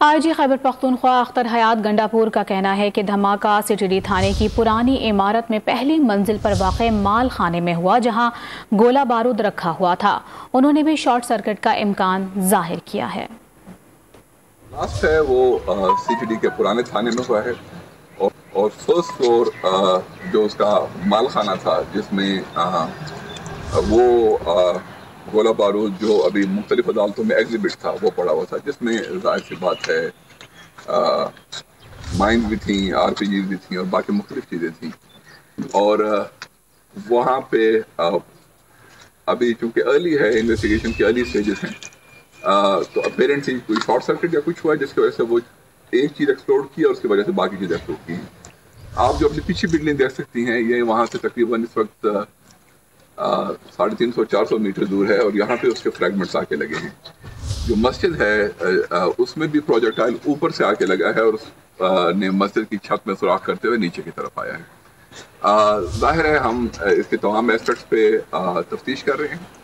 آئی جی خیبر پختونخوا اختر حیات گنڈا پور کا کہنا ہے کہ دھماکہ سٹی ڈی تھانے کی پرانی عمارت میں پہلی منزل پر واقع مال خانے میں ہوا، جہاں گولہ بارود رکھا ہوا تھا۔ انہوں نے بھی شارٹ سرکٹ کا امکان ظاہر کیا ہے۔ لاسٹ ہے وہ سی ٹی ڈی کے پرانے تھانے میں ہوا ہے اور فرسٹ فلور جو اس کا مال خانہ تھا، جس میں وہ گولہ بارود جو ابھی مختلف عدالتوں میں ایگزیبٹ تھا وہ پڑا ہوا تھا، جس میں ظاہر سی بات ہے مائنز بھی تھیں، آر پی جیز بھی تھیں اور باقی مختلف چیزیں تھیں۔ اور وہاں پہ ابھی چونکہ ارلی ہے، انویسٹیگیشن کی ارلی سٹیجز ہیں، تو اپیرنٹلی کوئی شارٹ سرکٹ یا کچھ ہوا ہے جس کی وجہ سے وہ ایک چیز ایکسپلوڈ کی اور اس کی وجہ سے باقی چیزیں ایکسپلوڈ کی ہیں۔ آپ جو اپنی پیچھے بلڈنگ دیکھ سکتی ہیں، یہ وہاں سے تقریباً اس وقت 350-400 میٹر دور ہے اور یہاں پہ اس کے فریگمنٹس آ کے لگے ہیں۔ جو مسجد ہے اس میں بھی پروجیکٹائل اوپر سے آ کے لگا ہے اور اس نے مسجد کی چھت میں سوراخ کرتے ہوئے نیچے کی طرف آیا ہے۔ ظاہر ہے ہم اس کے تمام ایسپیکٹس پہ تفتیش کر رہے ہیں۔